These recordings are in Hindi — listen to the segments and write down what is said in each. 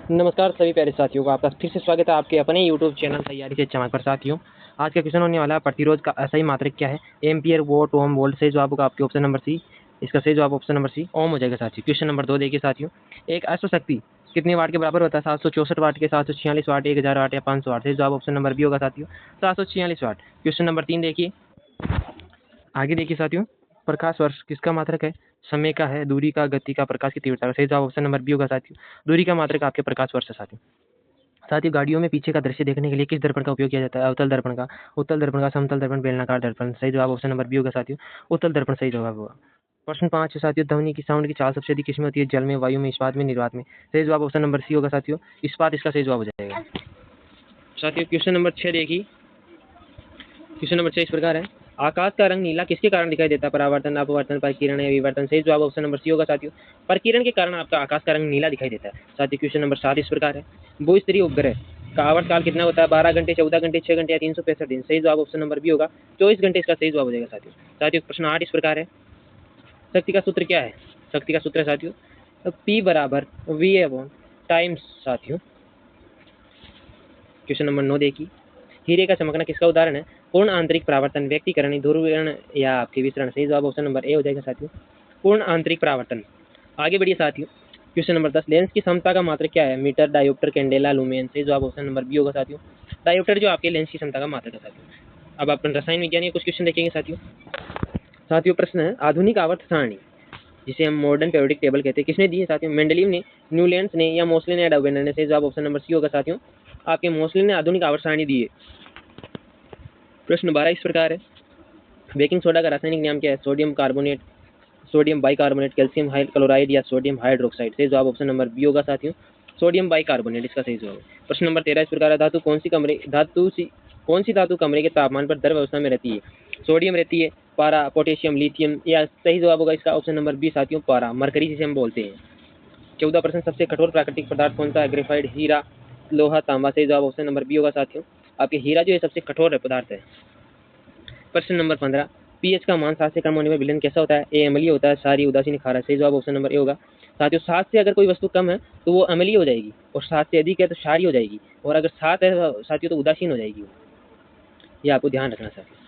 नमस्कार सभी प्यारे साथियों को आपका फिर से स्वागत है आपके अपने यूट्यूब चैनल तैयारी से चमक पर। साथियों, आज का क्वेश्चन होने वाला है प्रतिरोध का असही मात्रक क्या है? एम्पियर, वोट, ओम, वोल्ट। सही जवाब होगा आपके ऑप्शन नंबर सी। इसका सही जवाब ऑप्शन नंबर सी ओम हो जाएगा। साथियों, क्वेश्चन नंबर 2 देखिए साथियों, एक अश्वशक्ति कितने वाट के बराबर होता है? 764 वाट के, 746 वाट, 1000 वाट या 500 वाट? सही जवाब ऑप्शन नंबर बी होगा साथियों, 746 वाट। क्वेश्चन नंबर 3 देखिए, आगे देखिए साथियों, प्रकाश वर्ष किसका मात्रक है? समय का है, दूरी का, गति का, प्रकाश की तीव्रता का? सही जवाब ऑप्शन नंबर बी होगा साथियों, दूरी का मात्रक आपके प्रकाश वर्ष है। साथियों, साथ ही गाड़ियों में पीछे का दृश्य देखने के लिए किस दर्पण का उपयोग किया जाता है? अवतल दर्पण का, उत्तल दर्पण का, समतल दर्पण, बेलनाकार दर्पण? सही जवाब ऑप्शन नंबर बी होगा साथियों, उत्तल दर्पण सही जवाब होगा। प्रश्न 5 साथियों, ध्वनि की साउंड की चाल सबसे अधिक किसमें होती है? जल में, वायु में, इस्पात में, निर्वात में? सही जवाब ऑप्शन नंबर सी होगा साथियों, इस्पात इसका सही जवाब हो जाएगा। साथियों, क्वेश्चन नंबर 6 देखिए, क्वेश्चन नंबर 6 इस प्रकार है, आकाश का रंग नीला किसके कारण दिखाई देता है? परावर्तन, अपवर्तन, परिकिरण या विवर्तन? सही जवाब ऑप्शन नंबर सी होगा साथियों, परिकिरण के कारण आपका आकाश का रंग नीला दिखाई देता है। साथियों, क्वेश्चन नंबर 7 इस प्रकार है, भूस्तरीय उपग्रह का आवर्तकाल कितना होता है? 12 घंटे, 14 घंटे, 6 घंटे या 365 दिन? सही जवाब ऑप्शन नंबर बी होगा, 24 घंटे इसका सही जवाब हो जाएगा। साथियों, प्रश्न 8 इस प्रकार है, शक्ति का सूत्र क्या है? शक्ति का सूत्र है साथियों P बराबर वी अपॉन टाइम्स। साथियों, क्वेश्चन नंबर 9 देखिए, हीरे का चमकना किसका उदाहरण है? पूर्ण आंतरिक परावर्तन, व्यक्तिकरण, ध्रुवीकरण या आपके विसरण? सही जवाब ऑप्शन नंबर ए हो जाएगा साथियों, पूर्ण आंतरिक परावर्तन। आगे बढ़िए साथियों, क्वेश्चन नंबर 10, लेंस की क्षमता का मात्रक क्या है? Metre, dioptre, candela, lumen? सही जवाब ऑप्शन नंबर बी होगा साथियों, डायोप्टर जो आपके लेंस की क्षमता का मात्रक है। साथियों, अब अपन रसायन विज्ञान के कुछ क्वेश्चन देखेंगे साथियों। साथियों, प्रश्न है, आधुनिक आवर्त सारणी जिसे हम मॉडर्न पीरियोडिक टेबल कहते हैं, किसने दी है? साथियों, मेंडलीव ने, न्यूलैंड्स ने या मोसले ने या डाउबेनर ने? सही जवाब ऑप्शन नंबर सी होगा साथियों, आपके मोसले ने आधुनिक आवर्त सारणी दी है। प्रश्न 12 इस प्रकार है, बेकिंग सोडा का रासायनिक नाम क्या है? Sodium carbonate, sodium bicarbonate, calcium chloride या सोडियम हाइड्रोक्साइड? सही जवाब ऑप्शन नंबर बी होगा साथियों, सोडियम बाइकार्बोनेट इसका सही जवाब है। प्रश्न नंबर 13 इस प्रकार है, कौन सी धातु कमरे के तापमान पर द्रव अवस्था में रहती है? सोडियम रहती है, पारा, पोटेशियम, लिथियम? या सही जवाब होगा इसका ऑप्शन नंबर बी साथियों, पारा, मरकरी जिसे हम बोलते हैं। 14 प्रश्न, सबसे कठोर प्राकृतिक पदार्थ कौन सा है? ग्रेफाइट, हीरा, लोहा, तांबा? सही जवाब ऑप्शन नंबर बी होगा साथियों, आपके हीरा जो है सबसे कठोर पदार्थ है। प्रश्न नंबर 15, पीएच का मान 7 से कम होने में विलयन कैसा होता है? ए अम्लीय होता है, क्षारीय, उदासीन, खारा? सही जवाब ऑप्शन नंबर ए होगा साथियों, 7 से अगर कोई वस्तु कम है तो वो अम्लीय हो जाएगी, और 7 से अधिक है तो क्षारीय हो जाएगी, और अगर 7 है साथियों तो उदासीन हो जाएगी। ये आपको ध्यान रखना साथियों।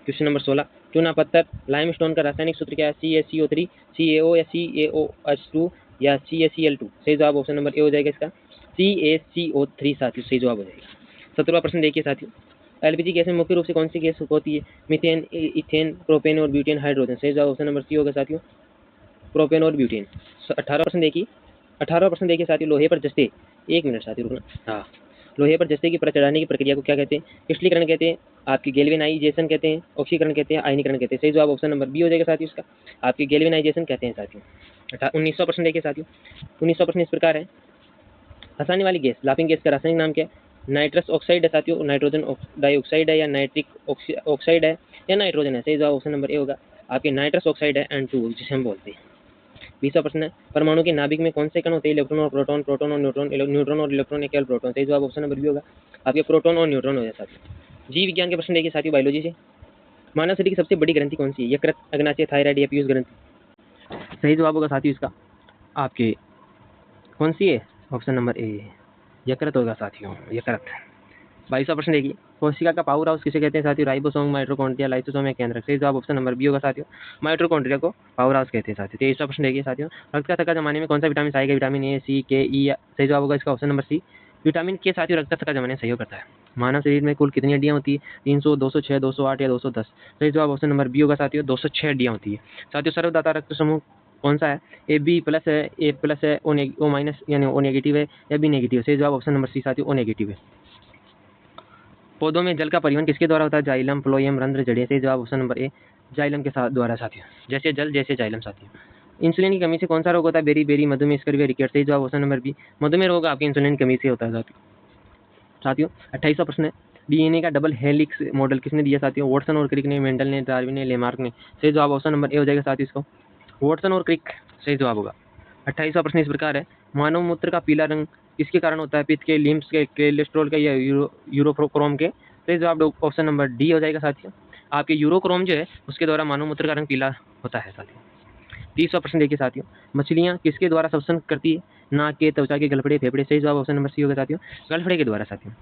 क्वेश्चन नंबर 16, चूना पत्थर लाइमस्टोन का रासायनिक सूत्र क्या है? CaCO3, CaO या CaOH2 या CaCl2? सही जवाब ऑप्शन नंबर ए हो जाएगा इसका, CaCO3 साथियों सही जवाब हो जाएगा। 17वां प्रश्न देखिए साथियों, एलपीजी गैस में मुख्य रूप से कौन सी गैस होती है? मीथेन, इथेन, प्रोपेन और ब्यूटेन, हाइड्रोजन? सही जवाब ऑप्शन नंबर सी होगा साथियों, प्रोपेन और ब्यूटेन। 18वां प्रश्न देखिए साथियों, लोहे पर जस्ते, एक मिनट साथियों रुकना, हाँ, लोहे पर जस्ते की परत चढ़ाने की प्रक्रिया को क्या कहते हैं? क्रिस्टलीकरण कहते हैं, आपकी गैल्वेनाइजेशन कहते हैं, ऑक्सीकरण कहते हैं, आयनीकरण कहते हैं? सही जवाब ऑप्शन नंबर बी हो जाएगा साथियों इसका, आपकी गैल्वेनाइजेशन कहते हैं साथियों। 19वां प्रश्न देखिए साथियों, 19वां प्रश्न इस प्रकार है, हंसाने वाली गैस, लाफिंग गैस का रासायनिक नाम क्या है? नाइट्रस ऑक्साइड है साथियों, नाइट्रोजन डाइऑक्साइड है, या नाइट्रिक ऑक्साइड है, या नाइट्रोजन है? सही जवाब ऑप्शन नंबर ए होगा, आपके नाइट्रस ऑक्साइड है, N2 जिसे हम बोलते हैं। 20वां प्रश्न है, परमाणु के नाभिक में कौन से कण होते हैं? इलेक्ट्रॉन और प्रोटॉन, प्रोटॉन और न्यूट्रॉन, न्यूट्रॉन और इलेक्ट्रॉन या केवल प्रोटॉन? सही जवाब ऑप्शन नंबर बी होगा, आपके प्रोटॉन और न्यूट्रॉन हो जाता है। जीव विज्ञान के प्रश्न देखिए साथियों, बायोलॉजी से, मानव शरीर की सबसे बड़ी ग्रंथि कौन सी है? यकृत, अग्नाशय, थायराइड या पीयूष ग्रंथि? सही जवाब होगा साथियों इसका, आपके कौन सी है? ऑप्शन नंबर ए, यकृत होगा साथियों, यकृत। 22वां प्रश्न देखिए, कोशिका का पावर हाउस किसे कहते हैं साथियों? राइबोसोम, माइटोकॉन्ड्रिया, लाइसोसोम या केंद्रक? सही जवाब ऑप्शन नंबर बी होगा साथियों, माइटोकॉन्ड्रिया को पावर हाउस कहते हैं साथियों। 23वां प्रश्न देखिए साथियों, रक्त का थक्का जमाने में कौन सा विटामिन आएगा? विटामिन ए, सी, के, ई? सही जवाब होगा इसका ऑप्शन नंबर सी, विटामिन के साथियों रक्त का थक्का जमाने में सहयोग करता है। मानव शरीर में कुल कितनी हड्डियां होती है? 300, 206, 208 या 210? सही जवाब ऑप्शन नंबर बी होगा साथियों, 206 हड्डियां होती है। साथियों, सर्वदाता रक्त समूह कौन सा है? ए बी प्लस है, ए प्लस है, ओ माइनस यानी ओ नेगेटिव है, या बी नेगेटिव है? सही जवाब ऑप्शन नंबर सी साथियों, ओ नेगेटिव है। पौधों में जल का परिवहन किसके द्वारा होता है? जाइलम, फ्लोएम, रंध्र, जड़ें? सही जवाब ऑप्शन नंबर ए, जाइलम के साथ द्वारा साथियों, जैसे जल जैसे जाइलम साथियों। इंसुलिन की कमी से कौन सा रोग होता है? बेरी बेरी, मधुमेह, स्कर्वी, रिकेट? सही जवाब ऑप्शन नंबर बी, मधुमेह रोग आपकी इंसुलिन की कमी से होता है साथियों। 28वां प्रश्न है, डीएनए का डबल हेलिक्स मॉडल किसने दिया साथियों? वॉटसन और क्रिक ने, मेंडल ने, डार्विन ने, लेमार्क ने? सही जवाब ऑप्शन नंबर ए हो जाएगा साथियों इसको, वॉटसन और क्रिक सही जवाब होगा। 28वां प्रश्न इस प्रकार है, मानव मूत्र का पीला रंग किसके कारण होता है? पित्त के, लिम्फ्स के, कोलेस्ट्रॉल के, या यूरोक्रोम के? सही जवाब ऑप्शन नंबर डी हो जाएगा साथियों, आपके यूरोक्रोम जो है उसके द्वारा मानव मूत्र का रंग पीला होता है साथियों। 30वां प्रश्न देखिए साथियों, मछलियाँ किसके द्वारा श्वसन करती है? नाक के, त्वचा के, गलफड़े, फेफड़े। सही जवाब ऑप्शन नंबर सी होगा साथियों, गलफड़े के द्वारा साथियों।